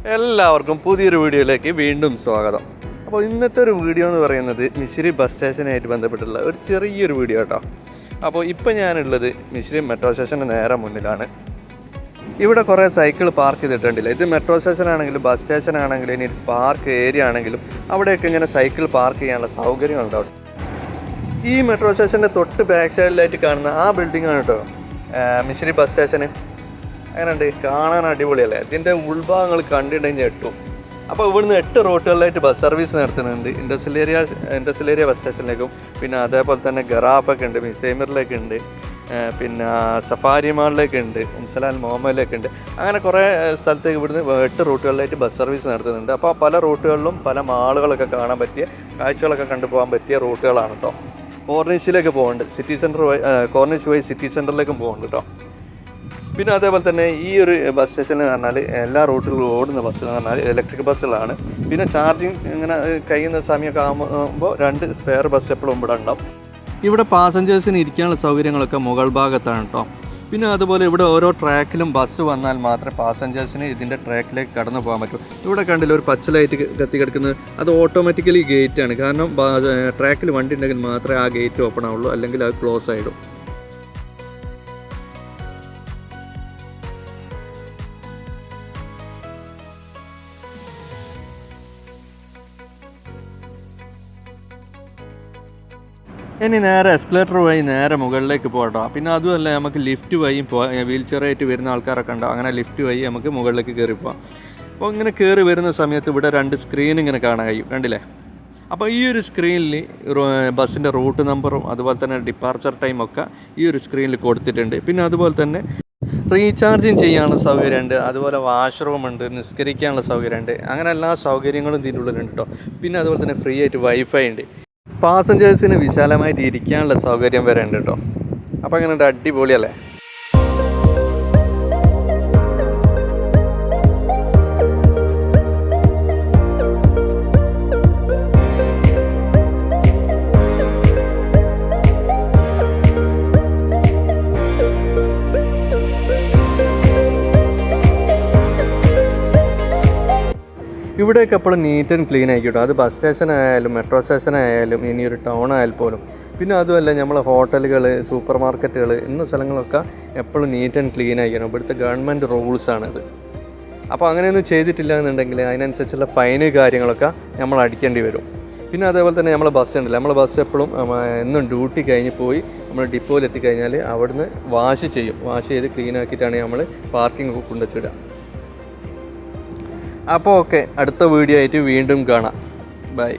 എല്ലാവർക്കും പുതിയൊരു വീഡിയോയിലേക്ക് വീണ്ടും സ്വാഗതം. അപ്പോൾ ഇന്നത്തെ ഒരു വീഡിയോ എന്ന് പറയുന്നത് മിശ്രി ബസ് സ്റ്റേഷനായിട്ട് ബന്ധപ്പെട്ടുള്ള ഒരു ചെറിയൊരു വീഡിയോ കേട്ടോ. അപ്പോൾ ഇപ്പോൾ ഞാനുള്ളത് മിശ്രി മെട്രോ സ്റ്റേഷൻ്റെ നേരെ മുന്നിലാണ്. ഇവിടെ കുറേ സൈക്കിൾ പാർക്ക് ചെയ്തിട്ടുണ്ടല്ലോ. ഇത് മെട്രോ സ്റ്റേഷനാണെങ്കിലും ബസ് സ്റ്റേഷനാണെങ്കിലും ഇനി പാർക്ക് ഏരിയ ആണെങ്കിലും അവിടെയൊക്കെ ഇങ്ങനെ സൈക്കിൾ പാർക്ക് ചെയ്യാനുള്ള സൗകര്യങ്ങളുണ്ട് അവിടെ. ഈ മെട്രോ സ്റ്റേഷൻ്റെ തൊട്ട് ബാക്ക് സൈഡിലായിട്ട് കാണുന്ന ആ ബിൽഡിംഗ് ആണ് കേട്ടോ മിശ്രി ബസ് സ്റ്റേഷന്. അങ്ങനെയുണ്ട്, കാണാൻ അടിപൊളിയല്ലേ. ഇതിൻ്റെ ഉൾഭാഗങ്ങൾ കണ്ടിട്ടുണ്ടെങ്കിൽ എട്ടും. അപ്പോൾ ഇവിടുന്ന് 8 റൂട്ടുകളിലായിട്ട് ബസ് സർവീസ് നടത്തുന്നുണ്ട്. ഇൻഡസ്ട്രിയൽ ഏരിയ ബസ് സ്റ്റേഷനിലേക്കും, പിന്നെ അതേപോലെ തന്നെ ഗറാഫൊക്കെ ഉണ്ട്, മിസൈമറിലേക്ക് ഉണ്ട്, പിന്നെ സഫാരി മാളിലേക്ക് ഉണ്ട്, ഉംസലാൽ മോമയിലേക്ക് ഉണ്ട്. അങ്ങനെ കുറേ സ്ഥലത്തേക്ക് ഇവിടുന്ന് 8 റൂട്ടുകളിലായിട്ട് ബസ് സർവീസ് നടത്തുന്നുണ്ട്. അപ്പോൾ പല റൂട്ടുകളിലും പല മാളുകളൊക്കെ കാണാൻ പറ്റിയ കാഴ്ചകളൊക്കെ കണ്ടുപോകാൻ പറ്റിയ റൂട്ടുകളാണ് കേട്ടോ. കോർണിഷിലേക്ക് പോകുന്നുണ്ട്, സിറ്റി സെൻറ്റർ കോർണിഷ് വഴി സിറ്റി സെൻറ്ററിലേക്കും പോകുന്നുണ്ട് കേട്ടോ. പിന്നെ അതേപോലെ തന്നെ ഈ ഒരു ബസ് സ്റ്റേഷനിൽ എന്ന് പറഞ്ഞാൽ എല്ലാ റൂട്ടുകളും ഓടുന്ന ബസ് എന്ന് പറഞ്ഞാൽ ഇലക്ട്രിക് ബസ്സുകളാണ്. പിന്നെ ചാർജിങ് ഇങ്ങനെ കഴിയുന്ന സമയമൊക്കെ ആകുമ്പോൾ 2 സ്പെയർ ബസ് എപ്പോഴും ഇവിടെ ഉണ്ടാവും. ഇവിടെ പാസഞ്ചേഴ്സിന് ഇരിക്കാനുള്ള സൗകര്യങ്ങളൊക്കെ മുകൾ ഭാഗത്താണ് കേട്ടോ. പിന്നെ അതുപോലെ ഇവിടെ ഓരോ ട്രാക്കിലും ബസ് വന്നാൽ മാത്രമേ പാസഞ്ചേഴ്സിന് ഇതിൻ്റെ ട്രാക്കിലേക്ക് കടന്നു പോകാൻ പറ്റൂ. ഇവിടെ കണ്ടില്ല ഒരു പച്ച ലൈറ്റ് കത്തി കിടക്കുന്നത്, അത് ഓട്ടോമാറ്റിക്കലി ഗേറ്റാണ്. കാരണം ട്രാക്കിൽ വണ്ടി ഉണ്ടെങ്കിൽ മാത്രമേ ആ ഗേറ്റ് ഓപ്പൺ ആവുള്ളൂ, അല്ലെങ്കിൽ അത് ക്ലോസ് ആയിടും. ഇനി നേരെ എസ്കലേറ്റർ വഴി നേരെ മുകളിലേക്ക് പോകട്ടോ. പിന്നെ അതുമല്ല നമുക്ക് ലിഫ്റ്റ് വഴിയും വീൽ ചെയറായിട്ട് വരുന്ന ആൾക്കാരൊക്കെ ഉണ്ടാവും. അങ്ങനെ ലിഫ്റ്റ് വഴി നമുക്ക് മുകളിലേക്ക് കയറി പോകാം. അപ്പോൾ ഇങ്ങനെ കയറി വരുന്ന സമയത്ത് ഇവിടെ 2 സ്ക്രീൻ ഇങ്ങനെ കാണാൻ കഴിയും, കണ്ടില്ലേ. അപ്പോൾ ഈ ഒരു സ്ക്രീനിൽ ബസ്സിൻ്റെ റൂട്ട് നമ്പറും അതുപോലെ തന്നെ ഡിപ്പാർച്ചർ ടൈമൊക്കെ ഈ ഒരു സ്ക്രീനിൽ കൊടുത്തിട്ടുണ്ട്. പിന്നെ അതുപോലെ തന്നെ റീചാർജിങ് ചെയ്യാനുള്ള സൗകര്യമുണ്ട്, അതുപോലെ വാഷ്റൂമുണ്ട്, നിസ്കരിക്കാനുള്ള സൗകര്യമുണ്ട്. അങ്ങനെ എല്ലാ സൗകര്യങ്ങളും ഇതിൻ്റെ ഉള്ളിലുണ്ട് കേട്ടോ. പിന്നെ അതുപോലെ തന്നെ ഫ്രീ ആയിട്ട് വൈഫൈ ഉണ്ട്. പാസഞ്ചേഴ്സിന് വിശാലമായിട്ട് ഇരിക്കാനുള്ള സൗകര്യം വരെ ഉണ്ട് കേട്ടോ. അപ്പോൾ അങ്ങനെ അടിപൊളിയല്ലേ. ഇവിടെയൊക്കെ എപ്പോഴും നീറ്റ് ആൻഡ് ക്ലീൻ ആയിക്കോട്ടെ. അത് ബസ് സ്റ്റേഷനായാലും മെട്രോ സ്റ്റേഷനായാലും ഇനി ഒരു ടൗൺ ആയാൽ പോലും. പിന്നെ അതുമല്ല നമ്മളെ ഹോട്ടലുകൾ, സൂപ്പർ മാർക്കറ്റുകൾ ഇന്ന സ്ഥലങ്ങളൊക്കെ എപ്പോഴും നീറ്റ് ആൻഡ് ക്ലീൻ ആയിരിക്കണം. ഇവിടുത്തെ ഗവൺമെൻറ് റൂൾസാണിത്. അപ്പോൾ അങ്ങനെയൊന്നും ചെയ്തിട്ടില്ല എന്നുണ്ടെങ്കിൽ അതിനനുസരിച്ചുള്ള ഫൈന് കാര്യങ്ങളൊക്കെ നമ്മൾ അടിക്കേണ്ടി വരും. പിന്നെ അതേപോലെ തന്നെ നമ്മളെ ബസ് ഉണ്ടല്ലോ, നമ്മളെ ബസ് എപ്പോഴും എന്നും ഡ്യൂട്ടി കഴിഞ്ഞ് പോയി നമ്മൾ ഡിപ്പോയിൽ എത്തിക്കഴിഞ്ഞാൽ അവിടുന്ന് വാഷ് ചെയ്ത് ക്ലീൻ ആക്കിയിട്ടാണ് നമ്മൾ പാർക്കിംഗ് കൊണ്ടുവച്ചിടുക. അപ്പോൾ ഓക്കെ, അടുത്ത വീഡിയോ ആയിട്ട് വീണ്ടും കാണാം. ബൈ.